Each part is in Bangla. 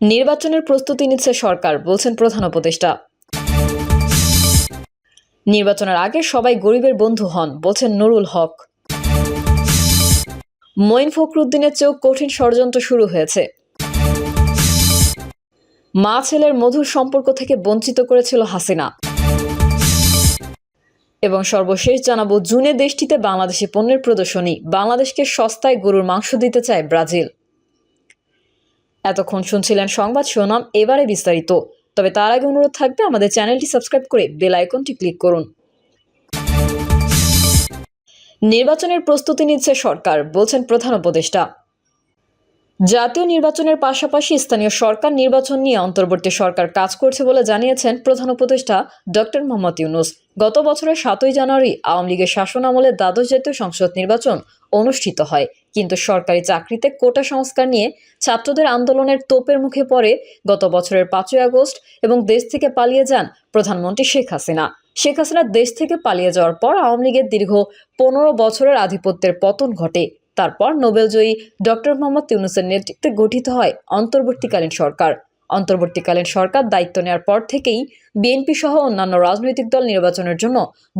নির্বাচনের প্রস্তুতি নিচ্ছে সরকার, বলছেন প্রধান উপদেষ্টা। নির্বাচনের আগে সবাই গরিবের বন্ধু হন, বলছেন নুরুল হক। মঈন ফখরুদ্দিনের চেয়েও কঠিন ষড়যন্ত্র শুরু হয়েছে। মা ছেলের মধুর সম্পর্ক থেকে বঞ্চিত করেছিল হাসিনা। এবং সর্বশেষ জানাবো, জুনে দেশটিতে বাংলাদেশি পণ্যের প্রদর্শনী, বাংলাদেশকে সস্তায় গরুর মাংস দিতে চায় ব্রাজিল। এতক্ষণ শুনছিলেন সংবাদ শিরোনাম, এবারে বিস্তারিত। তবে তার আগে অনুরোধ থাকবে আমাদের চ্যানেলটি সাবস্ক্রাইব করে বেল আইকনটি ক্লিক করুন। নির্বাচনের প্রস্তুতি নিচ্ছে সরকার, বলছেন প্রধান উপদেষ্টা। জাতীয় নির্বাচনের পাশাপাশি স্থানীয় সরকার নির্বাচন নিয়ে অন্তর্বর্তী সরকার কাজ করছে বলে জানিয়েছেন প্রধান উপদেষ্টা ডক্টর মোহাম্মদ ইউনূস। গত বছরের 7ই জানুয়ারি আওয়ামী লীগের শাসনামলে দ্বাদশ জাতীয় সংসদ নির্বাচন অনুষ্ঠিত হয়, কিন্তু সরকারি চাকরিতে কোটা সংস্কার নিয়ে ছাত্রদের আন্দোলনের তোপের মুখে পড়ে গত বছরের 5ই আগস্ট এবং দেশ থেকে পালিয়ে যান প্রধানমন্ত্রী শেখ হাসিনা। শেখ হাসিনা দেশ থেকে পালিয়ে যাওয়ার পর আওয়ামী লীগের দীর্ঘ 15 বছরের আধিপত্যের পতন ঘটে। তারপর নোবেলজয়ী ডক্টর মোহাম্মদ ইউনূসের নেতৃত্বে গঠিত হয় অন্তর্বর্তীকালীন সরকার। অন্তর্বর্তীকালীন সরকার দায়িত্ব নেওয়ার পর থেকেই বিএনপি সহ অন্যান্য রাজনৈতিক দল নির্বাচনের জন্য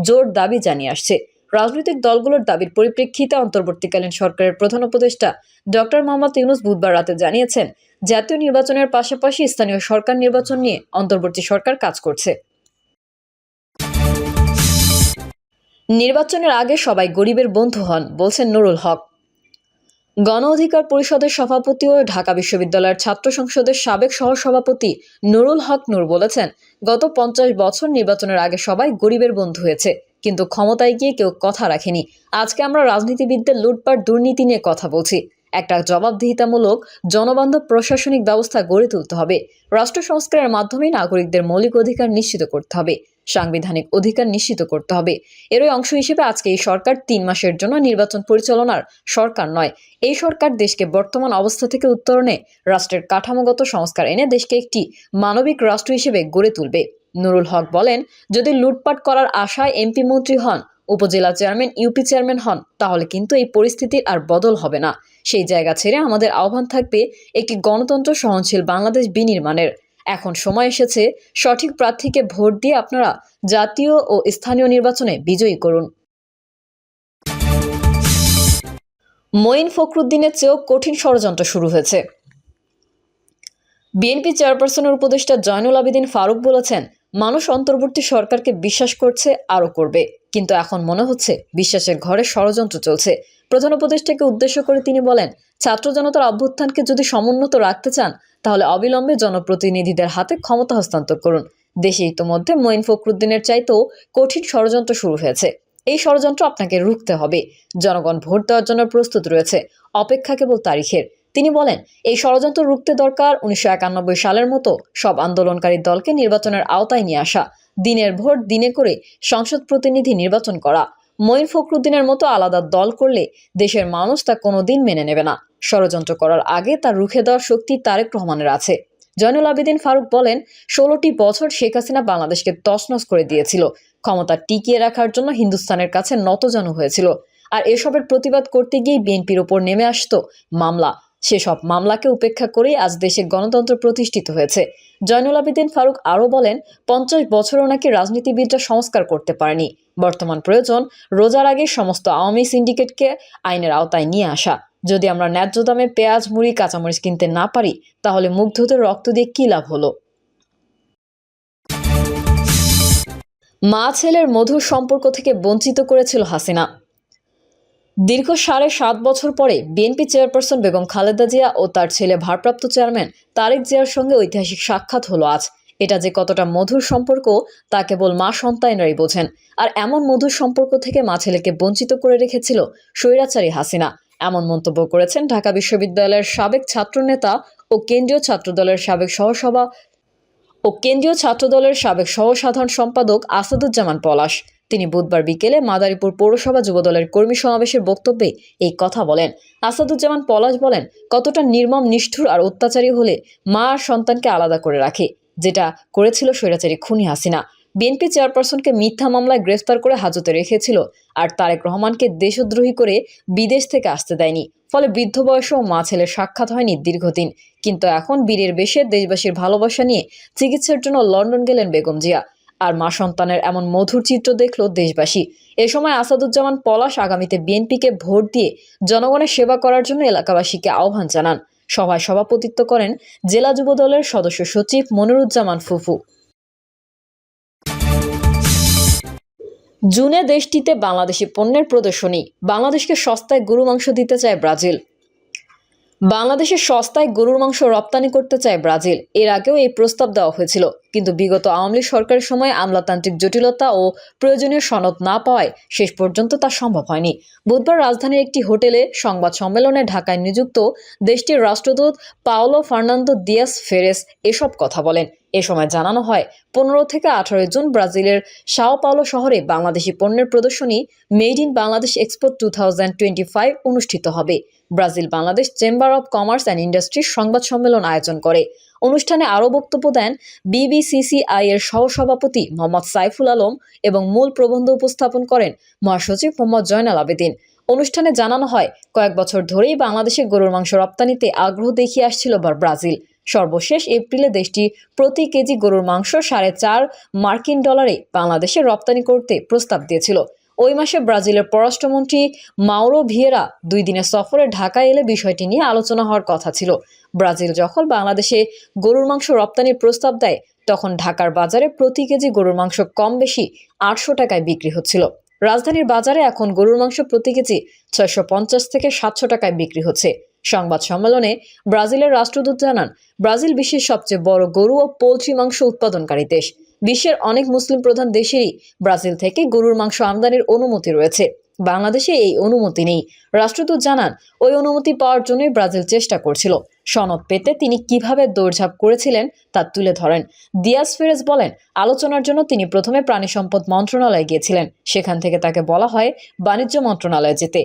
জোর দাবি জানিয়ে আসছে। রাজনৈতিক দলগুলোর দাবির পরিপ্রেক্ষিতে অন্তর্বর্তীকালীন সরকারের প্রধান উপদেষ্টা ডক্টর মোহাম্মদ ইউনূস বুধবার রাতে জানিয়েছেন, জাতীয় নির্বাচনের পাশাপাশি স্থানীয় সরকার নির্বাচন নিয়ে অন্তর্বর্তী সরকার কাজ করছে। নির্বাচনের আগে সবাই গরিবের বন্ধু হন, বলছেন নুরুল হক। গণ অধিকার পরিষদের সভাপতি ও ঢাকা বিশ্ববিদ্যালয়ের ছাত্র সংসদের সাবেক সহসভাপতি নুরুল হক নূর বলেছেন, গত 50 বছর নির্বাচনের আগে সবাই গরিবের বন্ধু হয়েছে, কিন্তু ক্ষমতায় গিয়ে কেউ কথা রাখেনি। আজকে আমরা রাজনীতিবিদদের লুটপাট দুর্নীতি নিয়ে কথা বলছি। একটা জবাবদিহিতামূলক জনবান্ধব প্রশাসনিক ব্যবস্থা গড়ে তুলতে হবে। রাষ্ট্র সংস্কারের মাধ্যমে নাগরিকদের মৌলিক অধিকার নিশ্চিত করতে হবে, সাংবিধানিক অধিকার নিশ্চিত করতে হবে। এরই অংশ হিসেবে আজকে এই সরকার 3 মাসের জন্য নির্বাচন পরিচালনার সরকার নয়। এই সরকার দেশকে বর্তমান অবস্থা থেকে উত্তরণে রাষ্ট্রের কাঠামোগত সংস্কার এনে দেশকে একটি মানবিক রাষ্ট্র হিসেবে গড়ে তুলবে। নুরুল হক বলেন, যদি লুটপাট করার আশায় এমপি মন্ত্রী হন, উপজেলা চেয়ারম্যান, ইউপি চেয়ারম্যান হন, তাহলে কিন্তু এই পরিস্থিতির আর বদল হবে না। সেই জায়গা ছেড়ে আমাদের আহ্বান থাকবে একটি গণতন্ত্র সহনশীল বাংলাদেশ বিনির্মাণের। এখন সময় এসেছে, সঠিক প্রার্থীকে ভোট দিয়ে আপনারা জাতীয় ও স্থানীয় নির্বাচনে বিজয়ী করুন। মঈন ফখরুদ্দিনের চেয়েও কঠিন ষড়যন্ত্র শুরু হয়েছে। বিএনপি চেয়ারপারসনের উপদেষ্টা জয়নুল আবেদিন ফারুক বলেছেন, মানুষ অন্তর্বর্তী সরকারকে বিশ্বাস করছে, আরও করবে, কিন্তু এখন মনে হচ্ছে বিশ্বাসের ঘরে ষড়যন্ত্র চলছে। প্রধান উপদেষ্টাকে উদ্দেশ্য করে তিনি বলেন, ছাত্র জনতার অভ্যুত্থানকে যদি সমুন্নত রাখতে চান, তাহলে অবিলম্বে জনপ্রতিনিধিদের হাতে ক্ষমতা হস্তান্তর করুন। দেশে ইতোমধ্যে মঈন ফখরুদ্দিনের চাইতেও কঠিন ষড়যন্ত্র শুরু হয়েছে। এই ষড়যন্ত্র আপনাকে রুখতে হবে। জনগণ ভোট দেওয়ার জন্য প্রস্তুত রয়েছে, অপেক্ষা কেবল তারিখের। তিনি বলেন, এই ষড়যন্ত্র রুখতে দরকার 1991 সালের মতো সব আন্দোলনকারী দলকে নির্বাচনের আওতায় নিয়ে আসা, দিনের ভোট দিনে করে সংসদ প্রতিনিধি নির্বাচন করা। মঈন ফখরুদ্দিনের মতো আলাদা দল করলে দেশের মানুষ তা কোনোদিন মেনে নেবে না। ষড়যন্ত্র করার আগে তা রুখে দেওয়ার শক্তি তারেক রহমানের আছে। জয়নুল আবেদিন ফারুক বলেন, 16টি বছর শেখ হাসিনা বাংলাদেশকে তছনছ করে দিয়েছিল। ক্ষমতা টিকিয়ে রাখার জন্য হিন্দুস্তানের কাছে নতজানু হয়েছিল। আর এসবের প্রতিবাদ করতে গিয়ে বিএনপির ওপর নেমে আসতো মামলা। সেসব মামলাকে উপেক্ষা করেই আজ দেশে গণতন্ত্র প্রতিষ্ঠিত হয়েছে। জয়নুল আবেদিন ফারুক আরও বলেন, 50 বছরও নাকি রাজনীতিবিদরা সংস্কার করতে পারেনি। বর্তমান প্রয়োজন রোজার আগে সমস্ত আওয়ামী সিন্ডিকেটকে আইনের আওতায় নিয়ে আসা। যদি আমরা ন্যায্য দামে পেঁয়াজ, মুড়ি, কাঁচামরিচ কিনতে না পারি, তাহলে মুগ্ধদের রক্ত দিয়ে কী লাভ হলো? মা ছেলের মধুর সম্পর্ক থেকে বঞ্চিত করেছিল হাসিনা। দীর্ঘ 7.5 বছর পরে বিএনপি চেয়ারপারসন বেগম খালেদা জিয়া ও তার ছেলে ভারপ্রাপ্ত চেয়ারম্যান তারেক জিয়ার সঙ্গে ঐতিহাসিক সাক্ষাৎ হলো আজ। এটা যে কতটা মধুর সম্পর্ক তা কেবল মা সন্তানরাই বোঝেন। আর এমন মধুর সম্পর্ক থেকে মা ছেলেকে বঞ্চিত করে রেখেছিল স্বৈরাচারী হাসিনা। এমন মন্তব্য করেছেন ঢাকা বিশ্ববিদ্যালয়ের সাবেক ছাত্রনেতা ও কেন্দ্রীয় ছাত্রদলের সাবেক সহ-সাধারণ সম্পাদক আসাদুজ্জামান পলাশ। তিনি বুধবার বিকেলে মাদারীপুর পৌরসভা যুবদলের কর্মী সমাবেশের বক্তব্যে এই কথা বলেন। আসাদুজ্জামান পলাশ বলেন, কতটা নির্মম, নিষ্ঠুর আর অত্যাচারী হলে মা আর সন্তানকে আলাদা করে রাখে, যেটা করেছিল স্বৈরাচারী খুনি হাসিনা। বিএনপি চেয়ারপারসনকে মিথ্যা মামলায় গ্রেফতার করে হাজতে রেখেছিল আর তারেক রহমানকে দেশদ্রোহী করে বিদেশ থেকে আসতে দেয়নি। ফলে বৃদ্ধ বয়সেও মা ছেলের সাক্ষাৎ হয়নি দীর্ঘদিন। কিন্তু এখন বীরের বেশে দেশবাসীর ভালোবাসা নিয়ে চিকিৎসার জন্য লন্ডন গেলেন বেগম জিয়া। আর মা সন্তানের এমন মধুর চিত্র দেখল দেশবাসী। এ সময় আসাদুজ্জামান পলাশ আগামীতে বিএনপিকে ভোট দিয়ে জনগণের সেবা করার জন্য এলাকাবাসীকে আহ্বান জানান। সভায় সভাপতিত্ব করেন জেলা যুবদলের সদস্য সচিব মনিরুজ্জামান ফুফু। জুনে দেশটিতে বাংলাদেশি পণ্যের প্রদর্শনী। বাংলাদেশকে সস্তায় গরু মাংস দিতে চায় ব্রাজিল। বাংলাদেশে সস্তায় গরুর মাংস রপ্তানি করতে চায় ব্রাজিল। এর আগেও এই প্রস্তাব দেওয়া হয়েছিল, কিন্তু বিগত আওয়ামী লীগ সরকারের সময় আমলাতান্ত্রিক জটিলতা ও প্রয়োজনীয় সনদ না পাওয়ায় শেষ পর্যন্ত তা সম্ভব হয়নি। বুধবার রাজধানীর একটি হোটেলে সংবাদ সম্মেলনে ঢাকায় নিযুক্ত দেশটির রাষ্ট্রদূত পাওলো ফার্নান্দো দিয়াস ফেরেস এসব কথা বলেন। এ সময় জানানো হয় 15 থেকে 18 জুন ব্রাজিলের সাও পাওলো শহরে বাংলাদেশি পণ্যের প্রদর্শনী মেড ইন বাংলাদেশ এক্সপো 2025 অনুষ্ঠিত হবে। Brazil Bangladesh chamber of commerce and industries সংবাদ সম্মেলন আয়োজন করে। অনুষ্ঠানে আরও বক্তব্য দেন বিবিসিসিআই এর সহসভাপতি মোহাম্মদ সাইফুল আলম এবং মূল প্রবন্ধ উপস্থাপন করেন মহাসচিব মোহাম্মদ জয়নাল আবেদিন। অনুষ্ঠানে জানানো হয়, কয়েক বছর ধরেই বাংলাদেশে গরুর মাংস রপ্তানিতে আগ্রহ দেখিয়ে আসছিল ব্রাজিল। সর্বশেষ এপ্রিলে দেশটি প্রতি কেজি গরুর মাংস $4.5 বাংলাদেশে রপ্তানি করতে প্রস্তাব দিয়েছিল। ওই মাসে ব্রাজিলের পররাষ্ট্রমন্ত্রী মাউরো ভিয়েরা 2 দিনের সফরে ঢাকায় এলে বিষয়টি নিয়ে আলোচনা হওয়ার কথা ছিল। ব্রাজিল যখন বাংলাদেশে গরুর মাংস রপ্তানির প্রস্তাব দেয়, তখন ঢাকার বাজারে প্রতি কেজি গরুর মাংস কম বেশি 800 টাকায় বিক্রি হচ্ছিল। রাজধানীর বাজারে এখন গরুর মাংস প্রতি কেজি 650 থেকে 700 টাকায় বিক্রি হচ্ছে। সংবাদ সম্মেলনে ব্রাজিলের রাষ্ট্রদূত জানান, ব্রাজিল বিশ্বের সবচেয়ে বড় গরু ও পোলট্রি মাংস উৎপাদনকারী দেশ। বিশ্বের অনেক মুসলিম প্রধান দেশেরই ব্রাজিল থেকে গরুর মাংস আমদানির অনুমতি রয়েছে। বাংলাদেশে এই অনুমতি নেই। রাষ্ট্রদূত জানান, ওই অনুমতি পাওয়ার জন্যই ব্রাজিল চেষ্টা করছিল। সনদ পেতে তিনি কিভাবে দৌড়ঝাঁপ করেছিলেন তা তুলে ধরেন। দিয়াস ফেরেস বলেন, আলোচনার জন্য তিনি প্রথমে প্রাণী সম্পদ মন্ত্রণালয়ে গিয়েছিলেন। সেখান থেকে তাকে বলা হয় বাণিজ্য মন্ত্রণালয়ে যেতে।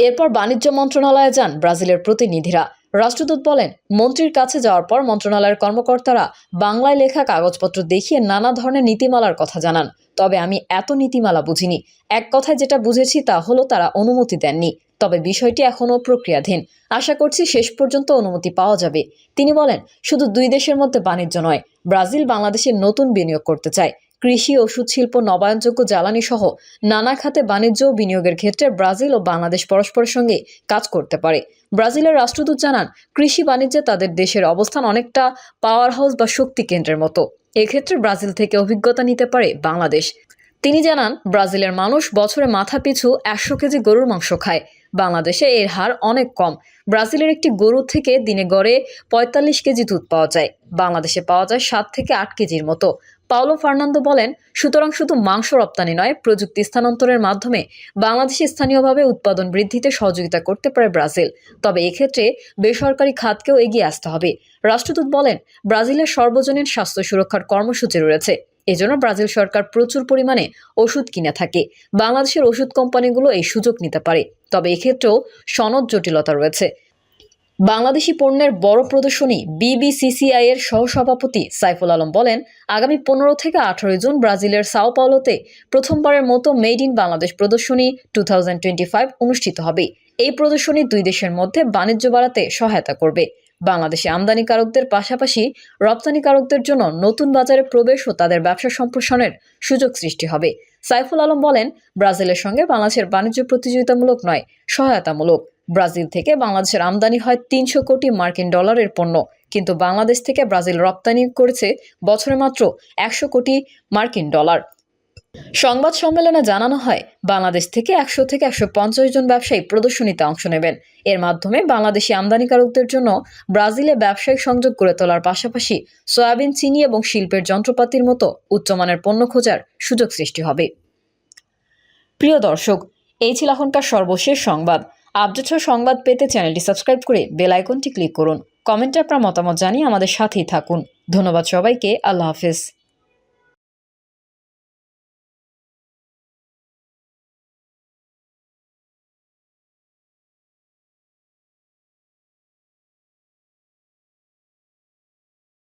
এরপর বাণিজ্য মন্ত্রণালয়ে যান ব্রাজিলের প্রতিনিধিরা। রাষ্ট্রদূত বলেন, মন্ত্রীর কাছে যাওয়ার পর মন্ত্রণালয়ের কর্মকর্তারা বাংলায় লেখা কাগজপত্র দেখিয়ে নানা ধরনের নীতিমালার কথা জানান। তবে আমি এত নীতিমালা বুঝিনি। এক কথায় যেটা বুঝেছি তা হলো তারা অনুমতি দেননি। তবে বিষয়টি এখনও প্রক্রিয়াধীন। আশা করছি শেষ পর্যন্ত অনুমতি পাওয়া যাবে। তিনি বলেন, শুধু 2 দেশের মধ্যে বাণিজ্য নয়, ব্রাজিল বাংলাদেশে নতুন বিনিয়োগ করতে চায়। কৃষি, ওষুধ শিল্প, নবায়নযোগ্য জ্বালানি সহ নানা খাতে বাণিজ্য ও বিনিয়োগের ক্ষেত্রে ব্রাজিল ও বাংলাদেশ পরস্পরের সঙ্গে কাজ করতে পারে। ব্রাজিলের রাষ্ট্রদূত জানান, কৃষি বাণিজ্যে তাদের দেশের অবস্থান অনেকটা পাওয়ার হাউস বা শক্তি কেন্দ্রের মতো। এক্ষেত্রে ব্রাজিল থেকে অভিজ্ঞতা নিতে পারে বাংলাদেশ। তিনি জানান, ব্রাজিলের মানুষ বছরে মাথাপিছু 100 কেজি গরুর মাংস খায়। বাংলাদেশে এর হার অনেক কম। ব্রাজিলের একটি গরু থেকে দিনে গড়ে 45 কেজি দুধ পাওয়া যায়। বাংলাদেশে পাওয়া যায় 7 থেকে 8 কেজির মতো। পাওলো ফার্নান্দো বলেন, সুতরাং শুধু মাংস রপ্তানি নয়, প্রযুক্তি স্থানান্তরের মাধ্যমে বাংলাদেশে স্থানীয়ভাবে উৎপাদন বৃদ্ধিতে সহযোগিতা করতে পারে ব্রাজিল। তবে এক্ষেত্রে বেসরকারি খাতকেও এগিয়ে আসতে হবে। রাষ্ট্রদূত বলেন, ব্রাজিলের সর্বজনীন স্বাস্থ্য সুরক্ষার কর্মসূচি রয়েছে। এজন্য ব্রাজিল সরকার প্রচুর পরিমাণে ওষুধ কিনে থাকে। বাংলাদেশের ওষুধ কোম্পানিগুলো এই সুযোগ নিতে পারে। তবে এক্ষেত্রেও সনদ জটিলতা রয়েছে। বাংলাদেশি পণ্যের বড় প্রদর্শনী বিবিসিসিআই এর সহসভাপতি সাইফুল আলম বলেন, আগামী 15 থেকে 18 জুন ব্রাজিলের সাও পাওলোতে প্রথমবারের মতো মেড ইন বাংলাদেশ প্রদর্শনী 2025 অনুষ্ঠিত হবে। এই প্রদর্শনী 2 দেশের মধ্যে বাণিজ্য বাড়াতে সহায়তা করবে। বাংলাদেশে আমদানিকারকদের পাশাপাশি রপ্তানিকারকদের জন্য নতুন বাজারে প্রবেশ ও তাদের ব্যবসা সম্প্রসারণের সুযোগ সৃষ্টি হবে। সাইফুল আলম বলেন, ব্রাজিলের সঙ্গে বাংলাদেশের বাণিজ্য প্রতিযোগিতামূলক নয়, সহায়তামূলক। ব্রাজিল থেকে বাংলাদেশের আমদানি হয় $300 কোটি পণ্য, কিন্তু বাংলাদেশ থেকে ব্রাজিল রপ্তানি করেছে বছরে মাত্র $100 কোটি। সংবাদ সম্মেলনে জানানো হয়, বাংলাদেশ থেকে 100 থেকে 150 জন ব্যবসায়ী প্রদর্শনীতে অংশ নেবেন। এর মাধ্যমে বাংলাদেশি আমদানিকারকদের জন্য ব্রাজিলে ব্যবসায়িক সংযোগ গড়ে তোলার পাশাপাশি সয়াবিন, চিনি এবং শিল্পের যন্ত্রপাতির মতো উচ্চমানের পণ্য খোঁজার সুযোগ সৃষ্টি হবে। প্রিয় দর্শক, এই ছিল এখনকার সর্বশেষ সংবাদ। আপডেট সংবাদ পেতে চ্যানেলটি সাবস্ক্রাইব করে বেল আইকনটি ক্লিক করুন। কমেন্টে আপনার মতামত জানিয়ে আমাদের সাথেই থাকুন। ধন্যবাদ সবাইকে। আল্লাহ হাফেজ।